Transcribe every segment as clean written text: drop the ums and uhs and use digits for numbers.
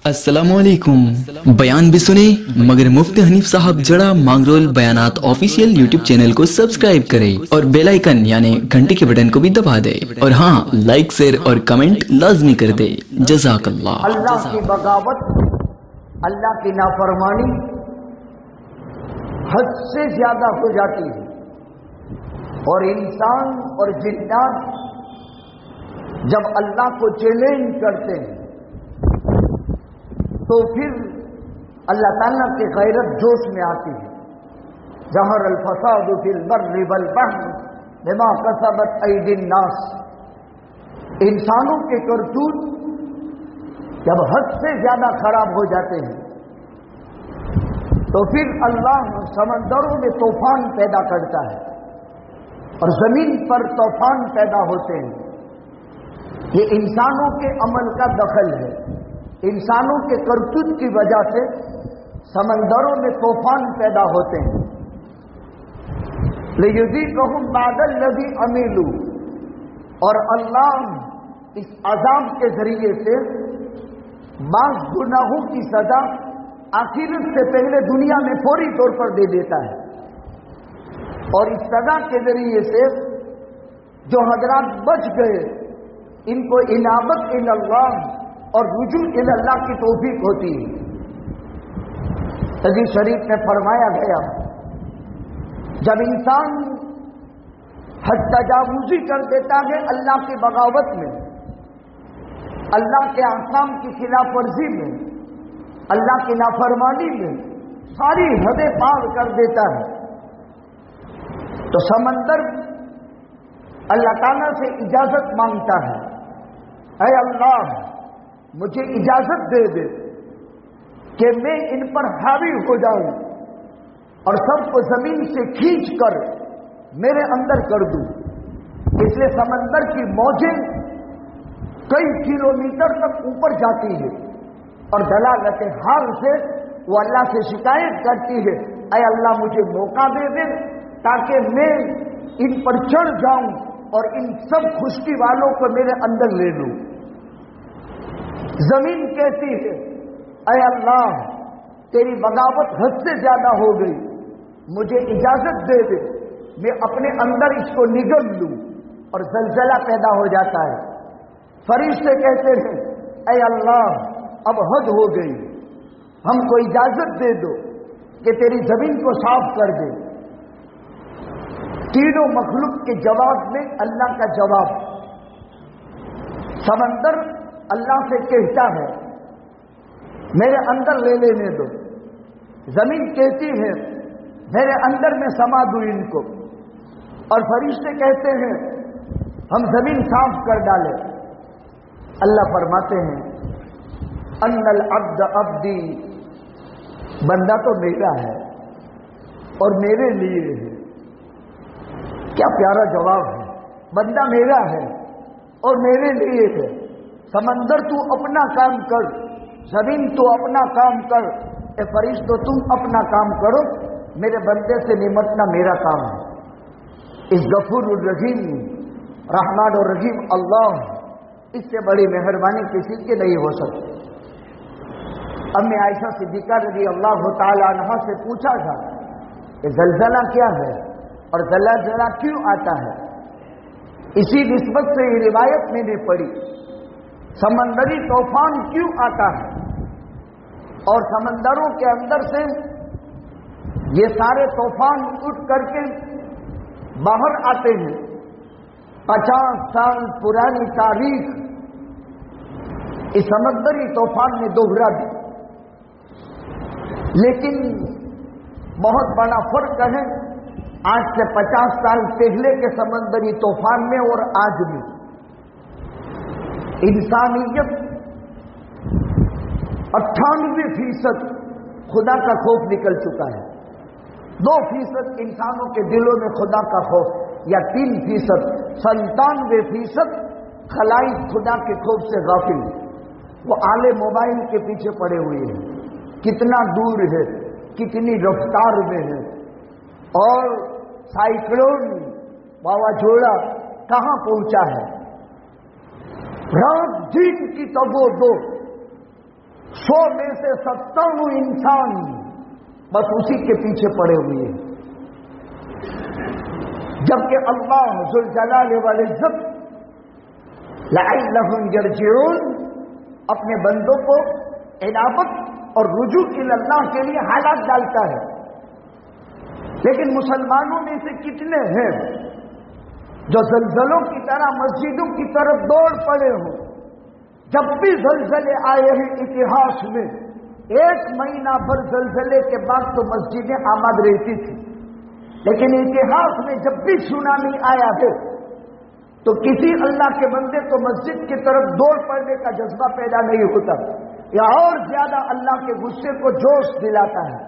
अस्सलामुअलैकुम। बयान भी सुने मगर मुफ्ती हनीफ साहब जड़ा मांगरोल बयानात ऑफिशियल यूट्यूब चैनल को सब्सक्राइब करें और बेल आइकन यानी घंटी के बटन को भी दबा दे और हाँ, लाइक शेयर और कमेंट लाजमी कर दे। जज़ाकल्लाह। अल्लाह की बगावत, अल्लाह की नाफरमानी हद से ज्यादा हो जाती है और इंसान और जिन्नात जब अल्लाह को चैलेंज करते हैं तो फिर अल्लाह ताला की गैरत जोश में आती है। ज़हर अल फसाद फिल बर्रि वल बहर बिमा कसबत ऐदिन नास। इंसानों के करतूत जब हद से ज्यादा खराब हो जाते हैं तो फिर अल्लाह समंदरों में तूफान पैदा करता है और जमीन पर तूफान पैदा होते हैं। ये इंसानों के अमल का दखल है। इंसानों के करतूत की वजह से समंदरों में तूफान पैदा होते हैं। लियुज़ीक़हुम बादल लज़ी अमीलू, और अल्लाह इस अज़ाब के जरिए से बाज़ गुनाहों की सजा आखिरत से पहले दुनिया में फौरी तौर पर दे देता है और इस सजा के जरिए से जो हजरात बच गए इनको इनाबत इल्लल्लाह और रुजू इल्लल्लाह की तौफीक होती है। हदीस शरीफ में फरमाया गया, जब इंसान हद तजावुज़ी कर देता है अल्लाह की बगावत में, अल्लाह के अहकाम की खिलाफ वर्जी में, अल्लाह की नाफरमानी में सारी हदें पार कर देता है तो समंदर अल्लाह ताला से इजाजत मांगता है, ऐ अल्लाह मुझे इजाजत दे दे कि मैं इन पर हावी हो जाऊं और सबको जमीन से खींच कर मेरे अंदर कर दूं। इसलिए समंदर की मौजें कई किलोमीटर तक ऊपर जाती है और दलालत हाल से वो अल्लाह से शिकायत करती है, ऐ अल्लाह मुझे मौका दे दे ताकि मैं इन पर चढ़ जाऊं और इन सब खुशकी वालों को मेरे अंदर ले लूं। जमीन कहती है, ऐ अल्लाह तेरी बगावत हद से ज्यादा हो गई, मुझे इजाजत दे दे मैं अपने अंदर इसको निगल लूं, और जलजला पैदा हो जाता है। फरिश्ते कहते हैं, ऐ अल्लाह अब हद हो गई, हमको इजाजत दे दो कि तेरी जमीन को साफ कर दे। तीनों मखलूक के जवाब में अल्लाह का जवाब। समंदर अल्लाह से कहता है मेरे अंदर ले लेने दो, जमीन कहती है मेरे अंदर में समा दूं इनको, और फरिश्ते कहते हैं हम जमीन साफ कर डालें। अल्लाह फरमाते हैं अन्नल अब्द अब्दी, बंदा तो मेरा है और मेरे लिए है। क्या प्यारा जवाब है, बंदा मेरा है और मेरे लिए है। समंदर तू अपना काम कर, जमीन तू अपना काम कर, ए फरिश्तों तुम अपना काम करो, मेरे बंदे से निमटना मेरा काम है। इस गफूर रहीम रहमान और रहीम अल्लाह, इससे बड़ी मेहरबानी किसी की नहीं हो सकती। अम्मे आयशा सिद्दीका रज़ी अल्लाह तआला अन्हा से पूछा था कि जलजला क्या है और जलजला क्यों आता है। इसी निस्बत से ये रिवायत मैंने पढ़ी, समंदरी तूफान क्यों आता है और समंदरों के अंदर से ये सारे तूफान उठ करके बाहर आते हैं। 50 साल पुरानी तारीख इस समंदरी तूफान ने दोहरा दी, लेकिन बहुत बड़ा फर्क है आज से 50 साल पहले के समंदरी तूफान में और आज में। इंसानियत 98% खुदा का खौफ निकल चुका है। 2% इंसानों के दिलों में खुदा का खौफ, या 3%, 97% खलाइक खुदा के खौफ से गाफिल। वो आले मोबाइल के पीछे पड़े हुए हैं, कितना दूर है, कितनी रफ्तार में है, और साइक्लोन वावाजोड़ा कहां पहुंचा है। रात दिन की तगो दो 100 में से 97 इंसान बस उसी के पीछे पड़े हुए हैं, जबकि अल्लाह जुल जलाल वल इज्जत लअल्लहुम यरजिऊन अपने बंदों को इनाबत और रुजू इल्लाह के लिए हालात डालता है। लेकिन मुसलमानों में से कितने हैं जो जलजलों की तरह मस्जिदों की तरफ दौड़ पड़े हों? जब भी जलजले आए हैं इतिहास में, 1 महीना भर जलजले के बाद तो मस्जिदें आबाद रहती थी, लेकिन इतिहास में जब भी सुनामी आया है तो किसी अल्लाह के बंदे को मस्जिद की तरफ दौड़ पड़ने का जज्बा पैदा नहीं होता, या और ज्यादा अल्लाह के गुस्से को जोश दिलाता है।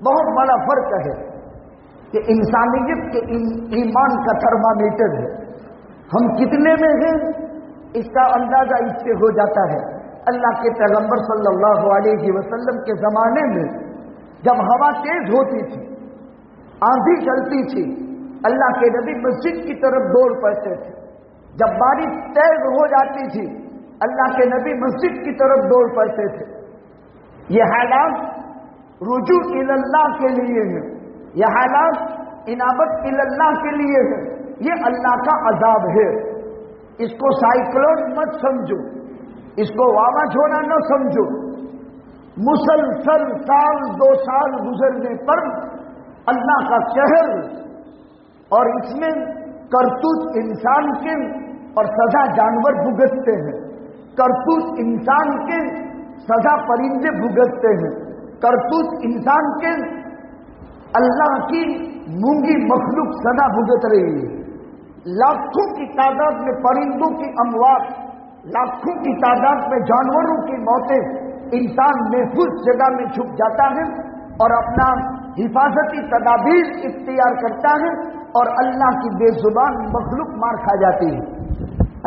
बहुत बड़ा फर्क है कि इंसानियत के ईमान का थर्मामीटर है, हम कितने में हैं इसका अंदाजा इससे हो जाता है। अल्लाह के पैगंबर सल्लल्लाहु अलैहि वसल्लम के जमाने में जब हवा तेज होती थी, आंधी चलती थी, अल्लाह के नबी मस्जिद की तरफ दौड़ पड़ते थे। जब बारिश तेज हो जाती थी, अल्लाह के नबी मस्जिद की तरफ दौड़ पड़ते थे। ये हालात रुजू इल्लाह के लिए है, यह हालात इनाबत इल्लाह के लिए है। ये अल्लाह का अजाब है, इसको साइक्लोन मत समझो, इसको वावाझोड़ा न समझो। मुसलसल साल 2 साल गुजरने पर अल्लाह का कहर और इसमें करतूत इंसान के और सजा जानवर भुगतते हैं, करतूत इंसान के सजा परिंदे भुगतते हैं, करतूत इंसान के अल्लाह की मूंगी मखलूक सदा भुगत रही है। लाखों की तादाद में परिंदों की अमवात, लाखों की तादाद में जानवरों की मौतें, इंसान महफूज जगह में छुप जाता है और अपना हिफाजती तदाबीर इख्तियार करता है और अल्लाह की बेजुबान मखलूक मार खा जाती है।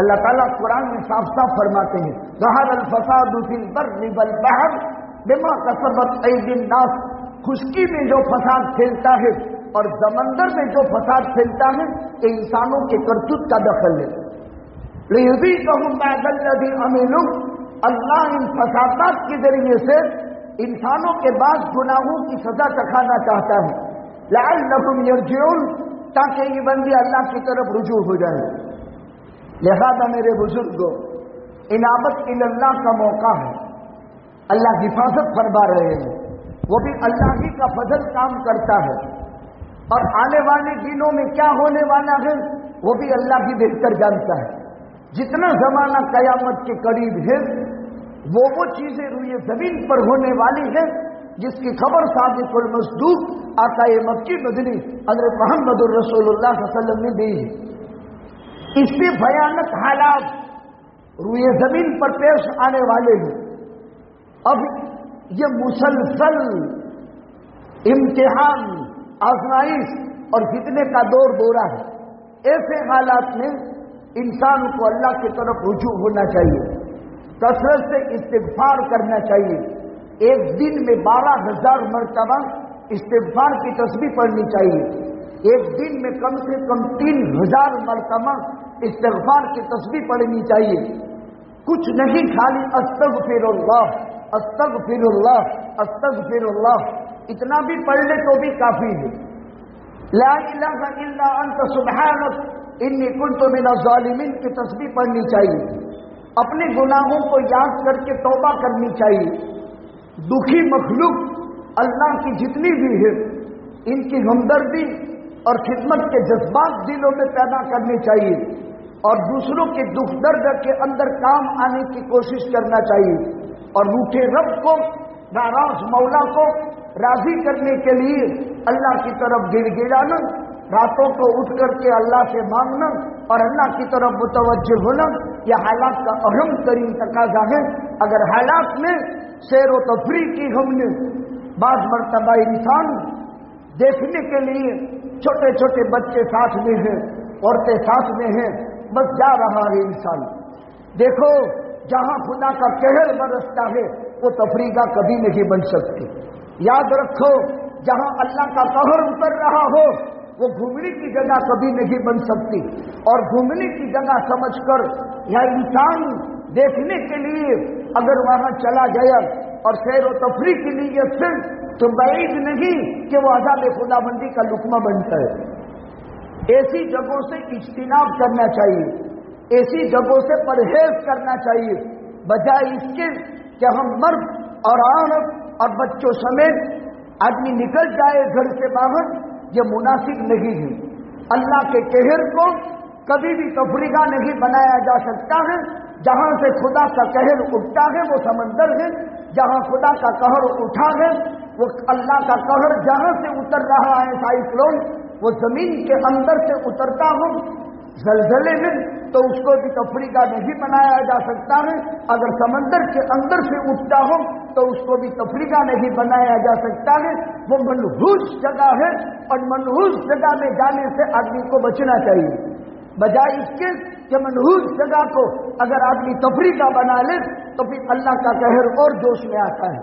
अल्लाह ताला कुरान में साफ साफ फरमाते हैं, ज़हरल फसादु फिल बर्रि वल बहर बिमा कसबत ऐदिन नास। खुशकी में जो फसाद फैलता है और समंदर में जो फसाद फैलता है, ये इंसानों के करतूत का दखल है। लियुज़ीक़हुम बअदल्लज़ी अमिलू, अल्लाह इन फसादात के जरिए से इंसानों के बाद गुनाहों की सजा चखाना चाहता है। लअल्लहुम यरजिऊन, ताकि ये बंदे अल्लाह की तरफ रुजू हो जाए। लिहाजा मेरे बुजुर्गों, इनाबत इल्लाह का मौका है, अल्लाह हिफाजत फरमा रहे हैं, वो भी अल्लाह ही का फजल काम करता है। और आने वाले दिनों में क्या होने वाला है वो भी अल्लाह ही बेहतर जानता है। जितना जमाना कयामत के करीब है, वो चीजें रुए जमीन पर होने वाली है जिसकी खबर सादिकुल मस्दूक आकाए मक्की मदनी हज़रत मुहम्मदुर रसूलुल्लाह सल्लल्लाहु अलैहि वसल्लम ने दी है। इससे भयानक हालात रुए जमीन पर पेश आने वाले हैं। अब ये मुसलसल इम्तिहान, आजमाइश और फितने का दौर दौरा है। ऐसे हालात में इंसान को अल्लाह की तरफ रुजू होना चाहिए, कसरत से इस्तिग़फ़ार करना चाहिए। एक दिन में 12,000 मरतबा इस्तिग़फ़ार की तस्बीह पढ़नी चाहिए। एक दिन में कम से कम 3,000 मरतबा इस्तिग़फ़ार की तस्बीह पढ़नी चाहिए। कुछ नहीं, खाली अस्तग़फ़िरुल्लाह अस्तग़फ़िरुल्लाह अस्तग़फ़िरुल्लाह, इतना भी पढ़ ले तो भी काफी है। ला इलाहा इल्ला अंत सुब्हानक इन्नी कुन्तु मिनज़ ज़ालिमीन की तस्बीह पढ़नी चाहिए। अपने गुनाहों को याद करके तौबा करनी चाहिए। दुखी मखलूक अल्लाह की जितनी भी है, इनकी हमदर्दी और खिदमत के जज्बात दिलों में पैदा करने चाहिए और दूसरों के दुख दर्द के अंदर काम आने की कोशिश करना चाहिए। और रूठे रब को, नाराज मौला को राजी करने के लिए अल्लाह की तरफ गिड़गिड़ाना, रातों को उठ करके अल्लाह से मांगना और अल्लाह की तरफ मुतवज्जिह होना, यह हालात का अहम तरीन तकाजा है। अगर हालात में सैर व तफरीह की हमने, बाज़ मरतबा इंसान देखने के लिए छोटे छोटे बच्चे साथ में हैं, औरतें साथ में हैं, बस जा रहा है इंसान। देखो, जहां खुदा का कहर बरसता है वो तफरीगा कभी नहीं बन सकती। याद रखो, जहां अल्लाह का कहर उतर रहा हो वो घूमने की जगह कभी नहीं बन सकती। और घूमने की जगह समझकर या इंसान देखने के लिए अगर वहां चला गया اور سیر و تفریح کی نیت سے تو بعید نہیں کہ وہ عذاب خداوندی کا لقمہ بنتا ہے۔ ایسی جگہوں سے اجتناب کرنا چاہیے، ایسی جگہوں سے پرہیز کرنا چاہیے، بجائے اس کے کہ ہم مرد اور عورت اور بچوں سمیت آدمی نکل جائے گھر سے باہر، یہ مناسب نہیں ہے۔ اللہ کے قہر کو کبھی بھی تفریح نہیں بنایا جا سکتا ہے۔ جہاں سے خدا کا قہر اٹھتا ہے وہ سمندر ہے، جہاں خدا کا قہر اٹھا ہے وہ اللہ کا قہر جہاں سے اتر رہا ہے سائیکلون وہ زمین کے اندر سے اترتا ہو زلزلے میں، تو اس کو بھی تفریح نہیں بنایا جا سکتا ہے۔ اگر سمندر کے اندر سے اٹھتا ہو تو اس کو بھی تفریح نہیں بنایا جا سکتا ہے۔ وہ منحوس جگہ ہے اور منحوس جگہ میں جانے سے آدمی کو بچنا چاہیے، بجائے اس کے کہ منحوس جگہ کو اگر آدمی تفریح بنا لے تو پھر اللہ کا قہر اور جوش میں آتا ہے۔